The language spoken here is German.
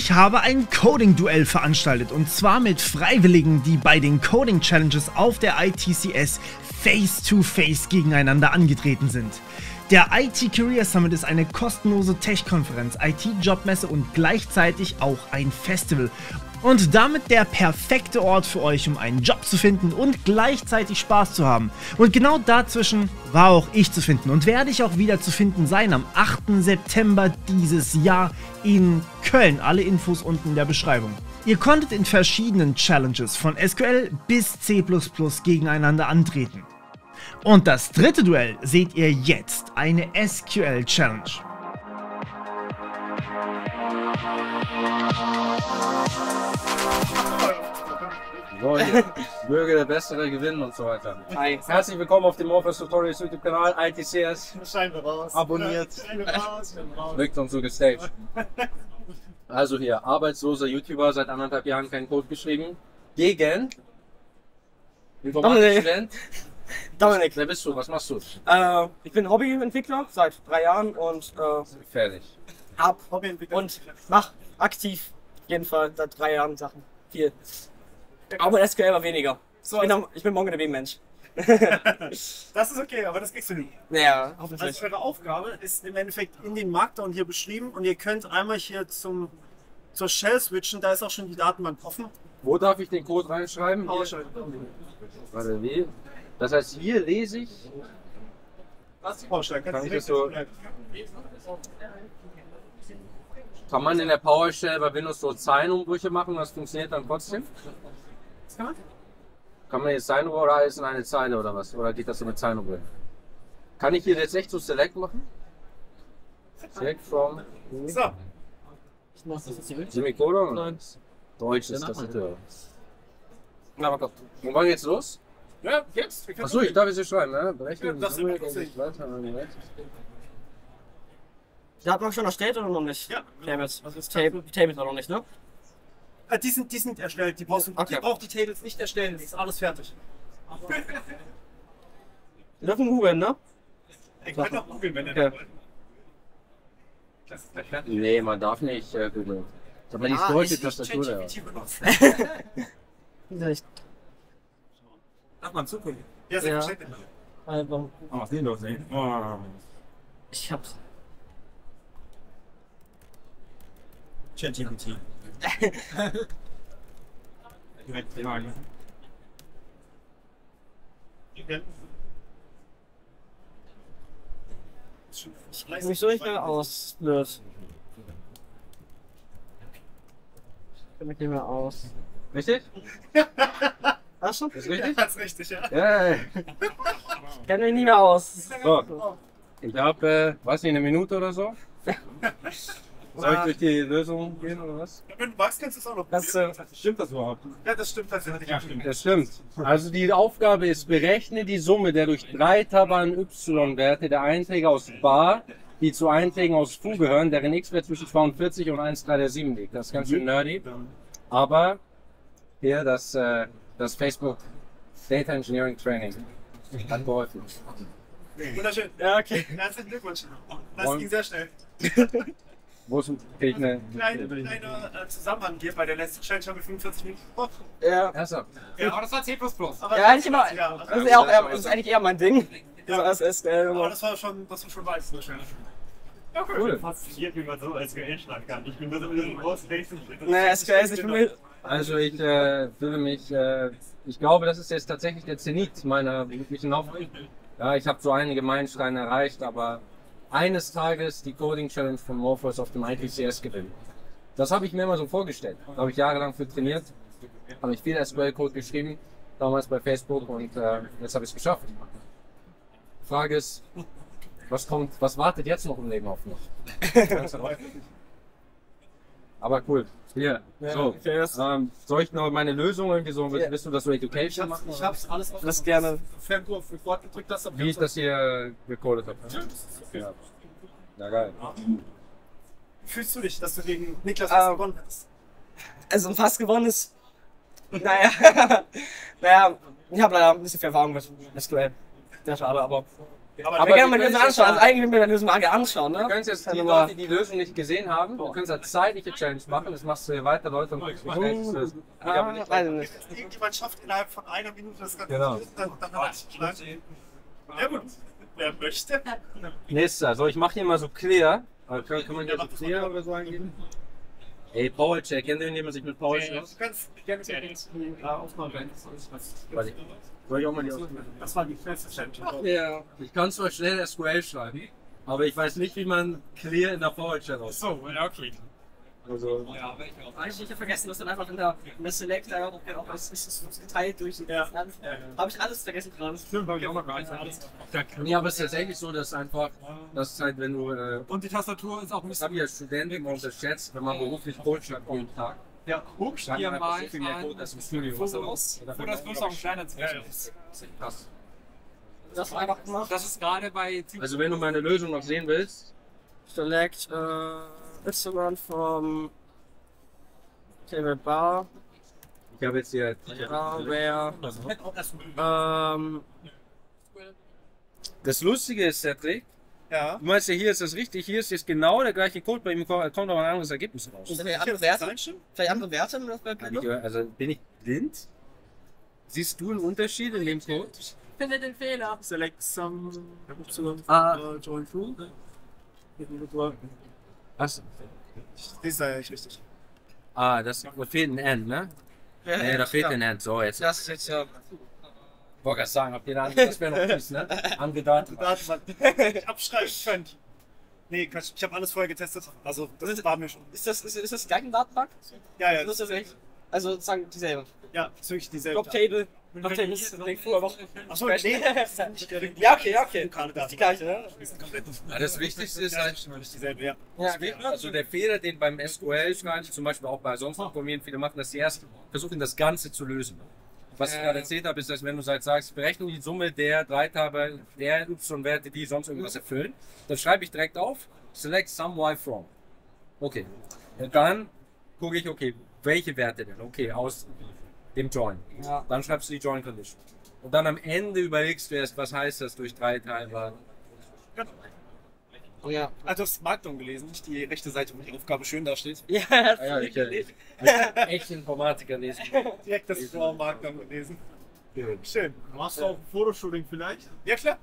Ich habe ein Coding-Duell veranstaltet und zwar mit Freiwilligen, die bei den Coding-Challenges auf der ITCS face-to-face gegeneinander angetreten sind. Der IT Career Summit ist eine kostenlose Tech-Konferenz, IT-Jobmesse und gleichzeitig auch ein Festival. Und damit der perfekte Ort für euch, um einen Job zu finden und gleichzeitig Spaß zu haben. Und genau dazwischen war auch ich zu finden und werde ich auch wieder zu finden sein am 8. September dieses Jahr in Köln. Alle Infos unten in der Beschreibung. Ihr konntet in verschiedenen Challenges von SQL bis C++ gegeneinander antreten. Und das dritte Duell seht ihr jetzt, eine SQL Challenge. So, möge der Bessere gewinnen und so weiter. Hi. Herzlich willkommen auf dem Morpheus Tutorials YouTube-Kanal, ITCS. Scheinen wir raus. Abonniert. Raus. Wirkt uns so gestaged. Also hier, arbeitsloser YouTuber, seit 1,5 Jahren keinen Code geschrieben. Gegen Informatikstudent. Dominik. Wer bist du? Was machst du? Ich bin Hobbyentwickler seit 3 Jahren und Fertig. mach aktiv auf jeden Fall seit 3 Jahren Sachen. Viel. Aber SQL war weniger. So, Ich bin MongoDB-Mensch. das ist okay, aber das kriegst du hin. Naja, hoffentlich. Also eure Aufgabe ist im Endeffekt in den Markdown hier beschrieben und ihr könnt einmal hier zur Shell switchen, da ist auch schon die Datenbank offen. Wo darf ich den Code reinschreiben? PowerShell. Warte, wie? Das heißt, hier lese ich. Das ist PowerShell. Kann ich das so? Kann man in der PowerShell bei Windows so Zeilenumbrüche machen? Das funktioniert dann trotzdem? Was kann man? Kann man jetzt Zeilenumbrüche oder ist es eine Zeile oder was? Oder geht das so mit Zeilenumbrüchen? Kann ich hier jetzt echt so Select machen? Select from So, Semikolon? Nein. Deutsch ist das bitte. Na, mal gucken. Und wann geht's los? ja, jetzt. Wir können Achso, ich darf jetzt hier schreiben, ne? Berechnen, Ja, das Summe, ist lustig. weiter. Die hat man schon erstellt oder noch nicht? Ja. Tables. Was ist Tables war noch nicht, ne? Die sind erstellt, die braucht die Tables nicht erstellen, das ist alles fertig. Wir dürfen googeln, ne? Ich kann auch googeln, wenn ihr Okay. das wollt. Das ist gleich fertig. Nee, man darf nicht googeln. Aber die deutsche Tastatur da. ChatGPT benutzen. Vielleicht. Darf man zugucken? Ja, Ja. selbstverständlich. Also, Oh, was den los, ey? Oh. ich hab's. ChatGPT. Direkt fragen. Ich weiß mich so nicht mehr aus. Blöd. Ich kenn mich nicht mehr aus. Richtig? Hast du? Ist richtig? Das ist richtig, ja. Ja. Ich kenn mich nicht mehr aus. So. Ich habe, weiß nicht, eine Minute oder so. Soll ich durch die Lösung gehen oder was? Wenn du magst, kannst du es auch noch Das, probieren. Stimmt das überhaupt? Ja, das stimmt tatsächlich. Ja, stimmt. Das stimmt. Also die Aufgabe ist, berechne die Summe der durch 3 Tabellen y-Werte der Einträge aus bar, die zu Einträgen aus foo gehören, deren x-Wert zwischen 42 und 1,337 liegt. Das ist ganz schön nerdy. Aber hier das Facebook Data Engineering Training hat geholfen. Wunderschön. Ja, okay. Herzlichen Glückwunsch. Das ging sehr schnell. Wo ist krieg ich eine Kleiner Zusammenhang hier bei der letzten Challenge haben wir 45 Minuten gebraucht. Ja. Erster. Ja, aber das war C++. Aber Ja, eigentlich immer. Ja, Das ist, ja auch eher, das ist eigentlich eher mein Ding. Ja. Das ist aber das war schon weiß. Ja, Cool. Fasziniert, wie man so SQL schreiben kann. Ich bin nur so ein bisschen groß. Ne, SQL ist nicht für mich. Also ich fühle mich, ich glaube, das ist jetzt tatsächlich der Zenit meiner beruflichen Laufbahn. Ja, ich habe so einige Meilensteine erreicht, aber eines Tages die Coding Challenge von Morpheus auf dem ITCS gewinnen. Das habe ich mir immer so vorgestellt. Da habe ich jahrelang für trainiert, habe ich viel SQL-Code geschrieben, damals bei Facebook und jetzt habe ich es geschafft. Die Frage ist, was kommt, was wartet jetzt noch im Leben auf mich? Aber cool. Hier, so. Okay, Soll ich noch meine Lösung irgendwie so, willst du das so Education machen? Ich hab's alles auf Das gerne. Sofern du auf Report gedrückt hast. Wie ich das hier gecodet habe. Ja. Ja, geil. Fühlst du dich, dass du gegen Niklas gewonnen hast? Also fast gewonnen ist. Naja. naja, ich habe leider ein bisschen viel Erfahrung mit SQL. Sehr schade, aber Aber wir können wir mal die Lösung können anschauen. ja- Also eigentlich will wir die Lösung mal anschauen, Wir ne? können jetzt die Leute, die die Lösung nicht gesehen haben, wir können eine zeitliche Challenge machen. Das machst du hier weiter, Leute, und kriegst schnellstes lösen. Weiß ich nicht. Wenn irgendjemand schafft, innerhalb von einer Minute das Ganze Genau. zu lösen, dann hat es. Ja gut, wer möchte. Nächster, so ich mache hier mal so Clear. Kann man hier so Clear oder so eingeben? Ey, Power Check, kennt ihr, man sich mit Power Check aus? Du kannst gerne die Aufnahme beenden. Warte, soll ich auch mal die Aufnahme? Das war die schnellste Challenge. Ja. Ich kann zwar schnell SQL schreiben, aber ich weiß nicht, wie man Clear in der Power Check aussieht. So, okay. Also, Eigentlich nicht vergessen, dass dann einfach in der Select da auch das ist geteilt durch die Ja. Habe ich alles vergessen gerade. Stimmt, habe ich auch noch gar nicht. Alles. nee, aber es ist tatsächlich so, dass einfach, das ist halt, wenn du, Und die Tastatur ist auch ein ich habe ja Studenten unterschätzt, wenn man beruflich Code schreibt jeden Tag. Ja, guck Schreibt dir man einfach mal so viel mehr Code als im Studio. Fokus. Wo das bloß auch ein kleiner Zwischen ist. Krass. Das einfach gemacht. Das ist gerade bei Also wenn du meine Lösung noch sehen willst, Select Y from Table Bar, ich habe jetzt hier where das Lustige ist, Cedric, Ja. du meinst ja, hier ist das richtig, hier ist jetzt genau der gleiche Code, bei ihm kommt aber ein anderes Ergebnis raus. vielleicht andere Werte? Vielleicht andere Werte? Wenn das bei Also bin ich blind? Siehst du einen Unterschied in dem Code? Finde den Fehler. Select some join through. Was? Das ist ja nicht richtig. Ah, da fehlt ein End, ne? Nee, da fehlt ein End. So, jetzt. Das ist jetzt ja. Ich wollte gerade sagen, habt ihr da das wäre noch fies, ne? Angedeutet. Datenbank. Abschreiben könnt. Nee, Quatsch, ich habe alles vorher getestet. Also, das war mir schon. Ist das gleich ein Datenbank? Ja, ja, Das ist das echt. Also sozusagen dieselbe. ja, bezüglich dieselbe. Drop Table. Drop Table ist vorher noch. Achso, nee, das ist nicht der Ja, okay. lokale Das ist die Datenbank. gleiche, ne? Das ist komplett Ja, das Wichtigste ist halt, nicht dieselbe, ja. Ja, also der Fehler, den beim SQL schreiben, zum Beispiel auch bei sonst Programmieren viele machen, dass sie erst versuchen, das Ganze zu lösen. Was ich gerade erzählt habe, ist, dass wenn du halt sagst, berechne die Summe der drei Tage der Y-Werte, die sonst irgendwas erfüllen, dann schreibe ich direkt auf, select some y from. Okay. Und dann gucke ich, okay, welche Werte denn? Okay, aus dem Join. Ja. Dann schreibst du die Join Condition. Und dann am Ende überlegst du erst, was heißt das durch drei Teilbar. Oh ja. Also, du hast Markdown gelesen, nicht die rechte Seite, wo die Aufgabe schön da steht. Ja, Ja, ich echt Informatiker lesen. Direkt das Floor Markdown gelesen. Schön. Machst du auch ein Fotoshooting vielleicht? Ja, klar.